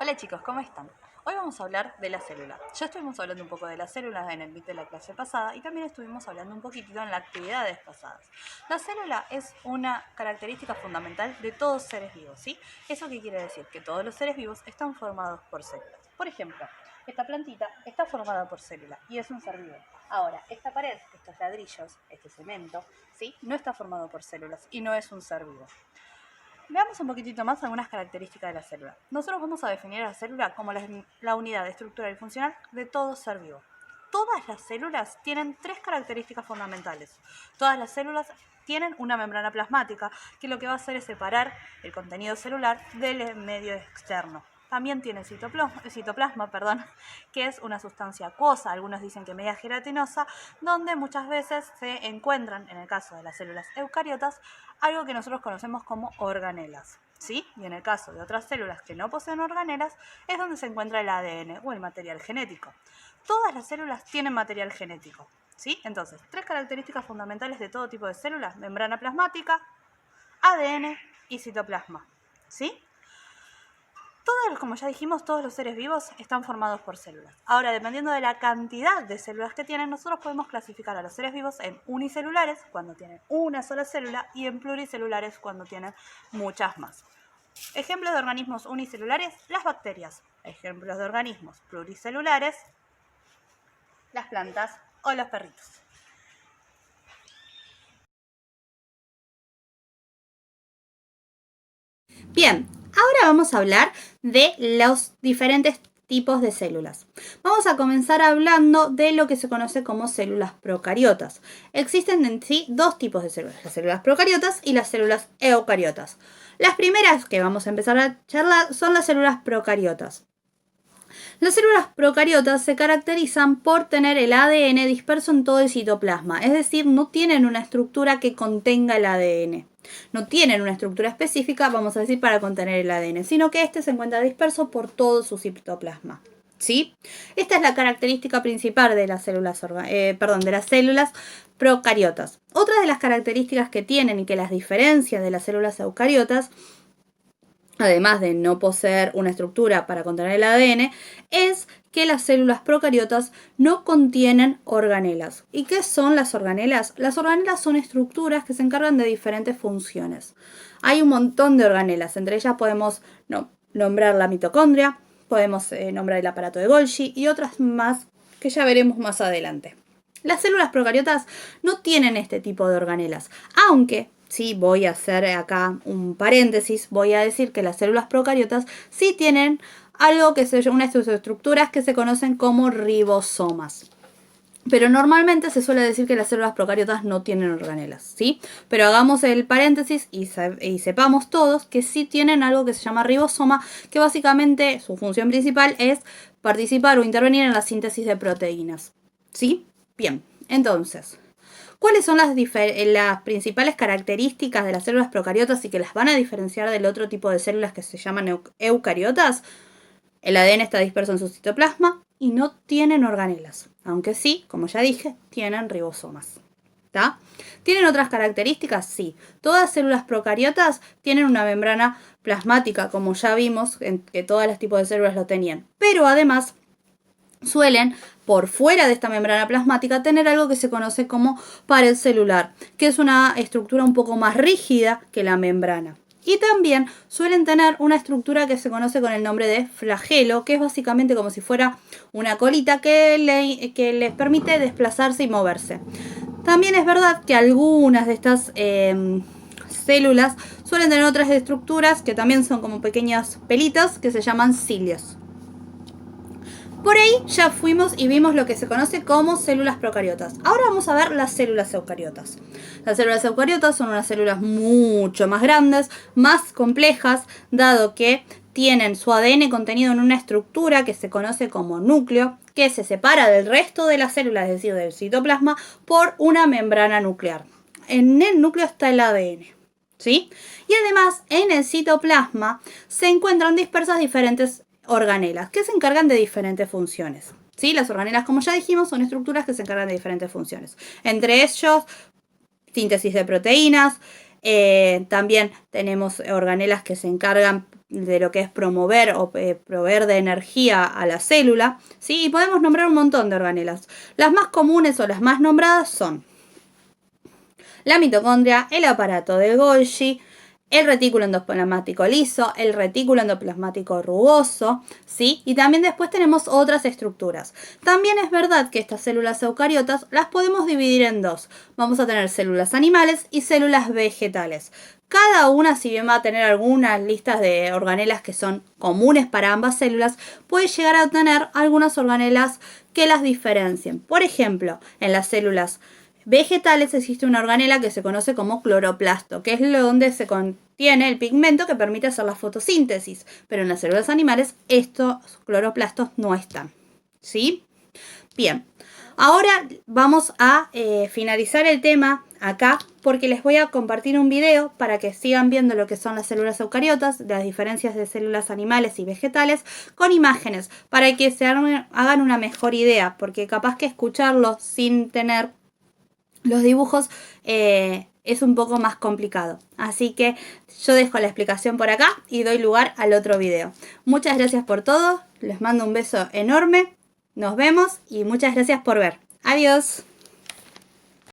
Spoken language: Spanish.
Hola chicos, ¿cómo están? Hoy vamos a hablar de la célula. Ya estuvimos hablando un poco de las células en el MIT de la clase pasada y también estuvimos hablando un poquitito en las actividades pasadas. La célula es una característica fundamental de todos seres vivos, ¿sí? ¿Eso qué quiere decir? Que todos los seres vivos están formados por células. Por ejemplo, esta plantita está formada por célula y es un ser vivo. Ahora, esta pared, estos ladrillos, este cemento, ¿sí? No está formado por células y no es un ser vivo. Veamos un poquitito más algunas características de la célula. Nosotros vamos a definir a la célula como la unidad estructural y funcional de todo ser vivo. Todas las células tienen tres características fundamentales. Todas las células tienen una membrana plasmática, que lo que va a hacer es separar el contenido celular del medio externo. También tiene citoplasma, que es una sustancia acuosa, algunos dicen que media gelatinosa, donde muchas veces se encuentran, en el caso de las células eucariotas, algo que nosotros conocemos como organelas, ¿sí? Y en el caso de otras células que no poseen organelas, es donde se encuentra el ADN o el material genético. Todas las células tienen material genético, ¿sí? Entonces, tres características fundamentales de todo tipo de células: membrana plasmática, ADN y citoplasma, ¿sí? Como ya dijimos, todos los seres vivos están formados por células. Ahora, dependiendo de la cantidad de células que tienen, nosotros podemos clasificar a los seres vivos en unicelulares, cuando tienen una sola célula, y en pluricelulares, cuando tienen muchas más. Ejemplos de organismos unicelulares: las bacterias. Ejemplos de organismos pluricelulares: las plantas o los perritos. Bien, ahora vamos a hablar de los diferentes tipos de células. Vamos a comenzar hablando de lo que se conoce como células procariotas. Existen en sí dos tipos de células: las células procariotas y las células eucariotas. Las primeras que vamos a empezar a charlar son las células procariotas. Las células procariotas se caracterizan por tener el ADN disperso en todo el citoplasma, es decir, no tienen una estructura que contenga el ADN. No tienen una estructura específica, vamos a decir, para contener el ADN, sino que este se encuentra disperso por todo su citoplasma. ¿Sí? Esta es la característica principal de las células, de las células procariotas. Otra de las características que tienen y que las diferencia de las células eucariotas, además de no poseer una estructura para contener el ADN, es que las células procariotas no contienen organelas. ¿Y qué son las organelas? Las organelas son estructuras que se encargan de diferentes funciones. Hay un montón de organelas, entre ellas podemos nombrar la mitocondria, podemos nombrar el aparato de Golgi y otras más que ya veremos más adelante. Las células procariotas no tienen este tipo de organelas, aunque sí, voy a hacer acá un paréntesis, voy a decir que las células procariotas sí tienen algo que se llama unas estructuras que se conocen como ribosomas. Pero normalmente se suele decir que las células procariotas no tienen organelas, ¿sí? Pero hagamos el paréntesis y sepamos todos que sí tienen algo que se llama ribosoma, que básicamente su función principal es participar o intervenir en la síntesis de proteínas, ¿sí? Bien, entonces, ¿cuáles son las principales características de las células procariotas y que las van a diferenciar del otro tipo de células que se llaman eucariotas? El ADN está disperso en su citoplasma y no tienen organelas, aunque sí, como ya dije, tienen ribosomas. ¿Tá? ¿Tienen otras características? Sí. Todas las células procariotas tienen una membrana plasmática, como ya vimos que todos los tipos de células lo tenían. Pero además suelen, por fuera de esta membrana plasmática, tener algo que se conoce como pared celular, que es una estructura un poco más rígida que la membrana. Y también suelen tener una estructura que se conoce con el nombre de flagelo, que es básicamente como si fuera una colita que les permite desplazarse y moverse. También es verdad que algunas de estas células suelen tener otras estructuras que también son como pequeñas pelitas que se llaman cilios. Por ahí ya fuimos y vimos lo que se conoce como células procariotas. Ahora vamos a ver las células eucariotas. Las células eucariotas son unas células mucho más grandes, más complejas, dado que tienen su ADN contenido en una estructura que se conoce como núcleo, que se separa del resto de las células, es decir, del citoplasma, por una membrana nuclear. En el núcleo está el ADN, ¿sí? Y además, en el citoplasma se encuentran dispersas diferentes organelas que se encargan de diferentes funciones. ¿Sí? Las organelas, como ya dijimos, son estructuras que se encargan de diferentes funciones. Entre ellos, síntesis de proteínas. También tenemos organelas que se encargan de lo que es promover o proveer de energía a la célula, ¿sí? Y podemos nombrar un montón de organelas. Las más comunes o las más nombradas son la mitocondria, el aparato de Golgi, el retículo endoplasmático liso, el retículo endoplasmático rugoso, ¿sí? Y también después tenemos otras estructuras. También es verdad que estas células eucariotas las podemos dividir en dos. Vamos a tener células animales y células vegetales. Cada una, si bien va a tener algunas listas de organelas que son comunes para ambas células, puede llegar a tener algunas organelas que las diferencien. Por ejemplo, en las células vegetales existe una organela que se conoce como cloroplasto, que es donde se contiene el pigmento que permite hacer la fotosíntesis. Pero en las células animales estos cloroplastos no están. ¿Sí? Bien. Ahora vamos a finalizar el tema acá porque les voy a compartir un video para que sigan viendo lo que son las células eucariotas, las diferencias de células animales y vegetales, con imágenes, para que se hagan una mejor idea, porque capaz que escucharlo sin tener los dibujos es un poco más complicado. Así que yo dejo la explicación por acá y doy lugar al otro video. Muchas gracias por todo, les mando un beso enorme, nos vemos y muchas gracias por ver. Adiós.